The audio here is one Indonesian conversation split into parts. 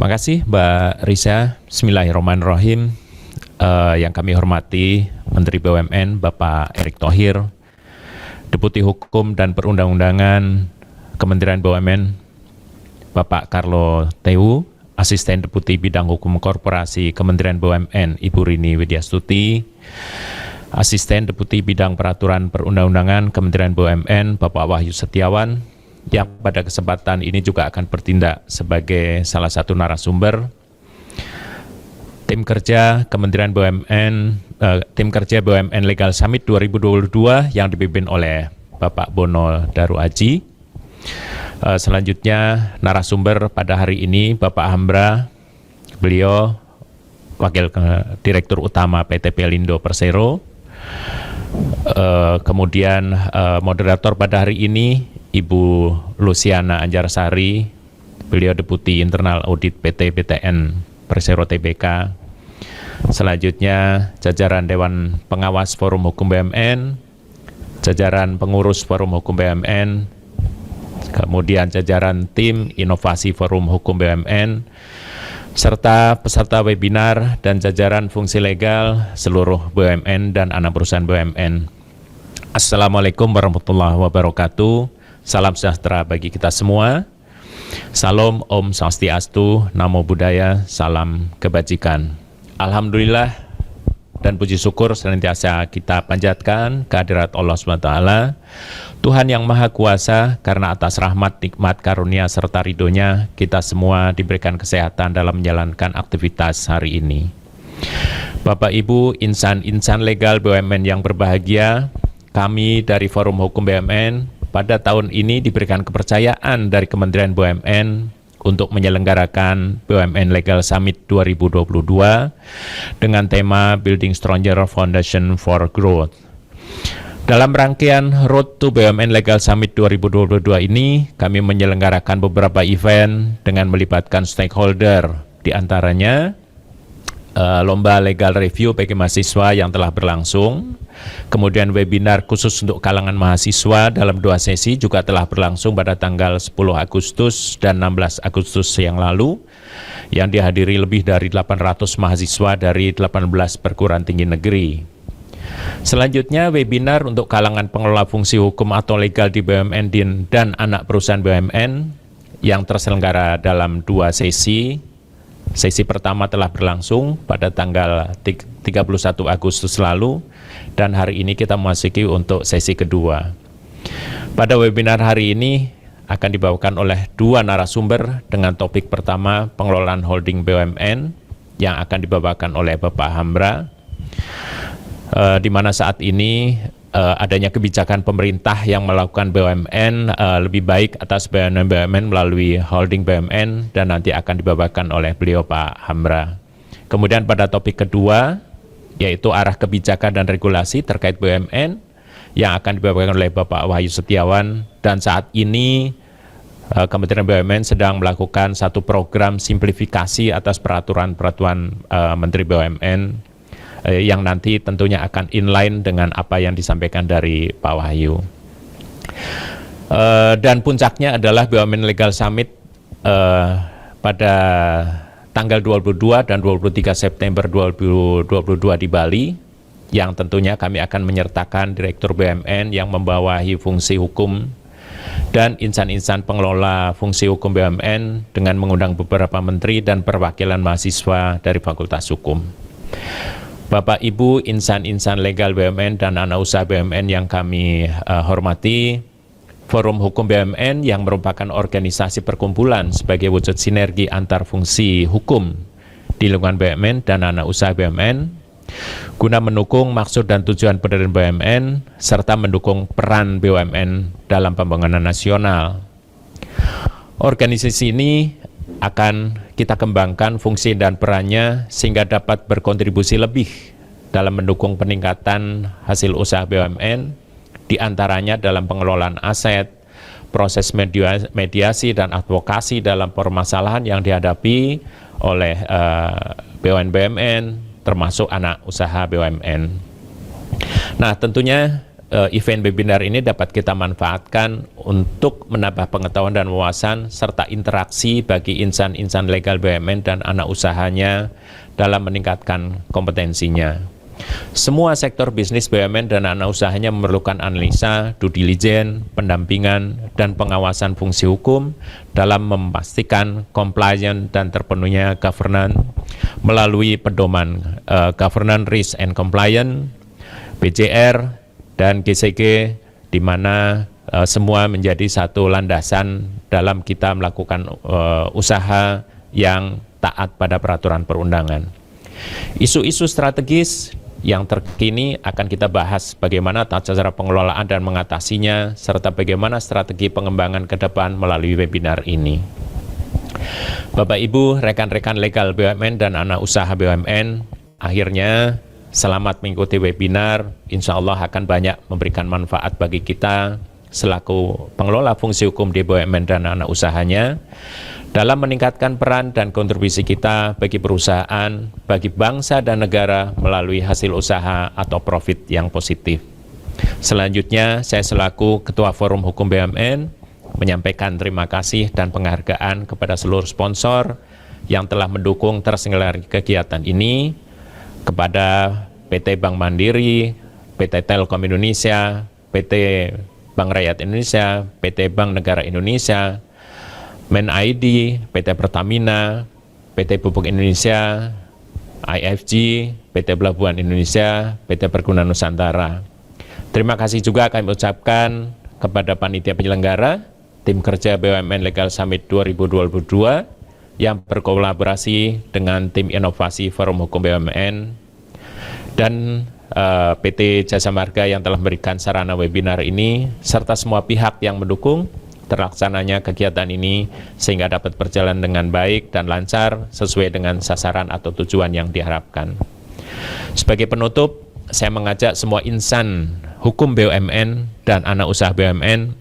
Terima kasih Mbak Risa. Bismillahirrahmanirrahim. Yang kami hormati Menteri BUMN Bapak Erick Thohir, Deputi Hukum dan Perundang-undangan Kementerian BUMN Bapak Carlo Teu, Asisten Deputi Bidang Hukum Korporasi Kementerian BUMN Ibu Rini Widyastuti, Asisten Deputi Bidang Peraturan Perundang-undangan Kementerian BUMN Bapak Wahyu Setiawan, yang pada kesempatan ini juga akan bertindak sebagai salah satu narasumber. Tim kerja Kementerian BUMN, Tim kerja BUMN Legal Summit 2022 yang dipimpin oleh Bapak Bono Daru Aji. Selanjutnya narasumber pada hari ini Bapak Hambra, beliau Wakil Direktur Utama PT Pelindo Persero. Kemudian moderator pada hari ini Ibu Luciana Anjarsari, beliau Deputi Internal Audit PT BTN Persero Tbk. Selanjutnya jajaran Dewan Pengawas Forum Hukum BUMN, jajaran Pengurus Forum Hukum BUMN, kemudian jajaran Tim Inovasi Forum Hukum BUMN, serta peserta webinar dan jajaran fungsi legal seluruh BUMN dan anak perusahaan BUMN. Assalamualaikum warahmatullahi wabarakatuh. Salam sejahtera bagi kita semua. Salam Om Swastiastu, Namo Buddhaya, salam kebajikan. Alhamdulillah dan puji syukur senantiasa kita panjatkan kehadirat Allah SWT, Tuhan yang Maha Kuasa, karena atas rahmat, nikmat, karunia, serta ridhonya kita semua diberikan kesehatan dalam menjalankan aktivitas hari ini. Bapak Ibu, insan-insan legal BUMN yang berbahagia, kami dari Forum Hukum BUMN pada tahun ini diberikan kepercayaan dari Kementerian BUMN untuk menyelenggarakan BUMN Legal Summit 2022 dengan tema Building Stronger Foundation for Growth. Dalam rangkaian Road to BUMN Legal Summit 2022 ini, kami menyelenggarakan beberapa event dengan melibatkan stakeholder, di antaranya lomba legal review bagi mahasiswa yang telah berlangsung, kemudian webinar khusus untuk kalangan mahasiswa dalam 2 sesi juga telah berlangsung pada tanggal 10 Agustus dan 16 Agustus yang lalu, yang dihadiri lebih dari 800 mahasiswa dari 18 perguruan tinggi negeri. Selanjutnya, webinar untuk kalangan pengelola fungsi hukum atau legal di BUMN dan anak perusahaan BUMN yang terselenggara dalam 2 sesi. Sesi pertama telah berlangsung pada tanggal 31 Agustus lalu, dan hari ini kita memasuki untuk sesi kedua. Pada webinar hari ini akan dibawakan oleh 2 narasumber dengan topik pertama pengelolaan holding BUMN yang akan dibawakan oleh Bapak Hambra, di mana saat ini adanya kebijakan pemerintah yang melakukan BUMN lebih baik atas BUMN melalui holding BUMN, dan nanti akan dibawakan oleh beliau Pak Hambra. Kemudian pada topik kedua yaitu arah kebijakan dan regulasi terkait BUMN yang akan dibawakan oleh Bapak Wahyu Setiawan, dan saat ini Kementerian BUMN sedang melakukan satu program simplifikasi atas peraturan-peraturan Menteri BUMN yang nanti tentunya akan inline dengan apa yang disampaikan dari Pak Wahyu. Dan puncaknya adalah BUMN Legal Summit pada tanggal 22 dan 23 September 2022 di Bali, yang tentunya kami akan menyertakan Direktur BUMN yang membawahi fungsi hukum dan insan-insan pengelola fungsi hukum BUMN dengan mengundang beberapa menteri dan perwakilan mahasiswa dari Fakultas Hukum. Bapak Ibu, insan-insan legal BUMN dan anak usaha BUMN yang kami hormati, Forum Hukum BUMN yang merupakan organisasi perkumpulan sebagai wujud sinergi antar fungsi hukum di lingkungan BUMN dan anak usaha BUMN, guna mendukung maksud dan tujuan pendirian BUMN serta mendukung peran BUMN dalam pembangunan nasional. Organisasi ini akan kita kembangkan fungsi dan perannya sehingga dapat berkontribusi lebih dalam mendukung peningkatan hasil usaha BUMN, diantaranya dalam pengelolaan aset, proses mediasi dan advokasi dalam permasalahan yang dihadapi oleh BUMN, termasuk anak usaha BUMN. Nah, tentunya event webinar ini dapat kita manfaatkan untuk menambah pengetahuan dan wawasan serta interaksi bagi insan-insan legal BUMN dan anak usahanya dalam meningkatkan kompetensinya. Semua sektor bisnis BUMN dan anak usahanya memerlukan analisa, due diligence, pendampingan, dan pengawasan fungsi hukum dalam memastikan compliant dan terpenuhnya governance melalui pedoman Governance Risk and Compliance, BCR, dan GCG, di mana semua menjadi satu landasan dalam kita melakukan usaha yang taat pada peraturan perundangan. Isu-isu strategis yang terkini akan kita bahas bagaimana tata cara pengelolaan dan mengatasinya, serta bagaimana strategi pengembangan ke depan melalui webinar ini. Bapak Ibu, rekan-rekan legal BUMN dan anak usaha BUMN, akhirnya selamat mengikuti webinar, insya Allah akan banyak memberikan manfaat bagi kita selaku pengelola fungsi hukum di BUMN dan anak usahanya dalam meningkatkan peran dan kontribusi kita bagi perusahaan, bagi bangsa dan negara melalui hasil usaha atau profit yang positif. Selanjutnya, saya selaku Ketua Forum Hukum BUMN menyampaikan terima kasih dan penghargaan kepada seluruh sponsor yang telah mendukung terselenggaranya kegiatan ini, kepada PT Bank Mandiri, PT Telkom Indonesia, PT Bank Rakyat Indonesia, PT Bank Negara Indonesia, MenID, PT Pertamina, PT Pupuk Indonesia, IFG, PT Pelabuhan Indonesia, PT Perkebunan Nusantara. Terima kasih juga kami ucapkan kepada panitia penyelenggara, tim kerja BUMN Legal Summit 2022 yang berkolaborasi dengan tim inovasi Forum Hukum BUMN dan PT Jasa Marga yang telah memberikan sarana webinar ini, serta semua pihak yang mendukung terlaksananya kegiatan ini sehingga dapat berjalan dengan baik dan lancar sesuai dengan sasaran atau tujuan yang diharapkan. Sebagai penutup, saya mengajak semua insan hukum BUMN dan anak usaha BUMN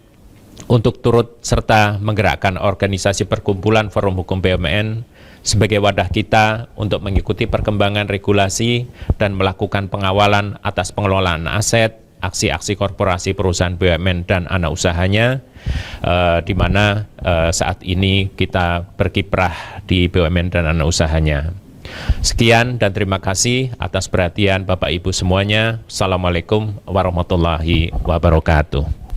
untuk turut serta menggerakkan organisasi perkumpulan Forum Hukum BUMN sebagai wadah kita untuk mengikuti perkembangan regulasi dan melakukan pengawalan atas pengelolaan aset, aksi-aksi korporasi perusahaan BUMN dan anak usahanya, di mana saat ini kita berkiprah di BUMN dan anak usahanya. Sekian dan terima kasih atas perhatian Bapak Ibu semuanya. Assalamualaikum warahmatullahi wabarakatuh.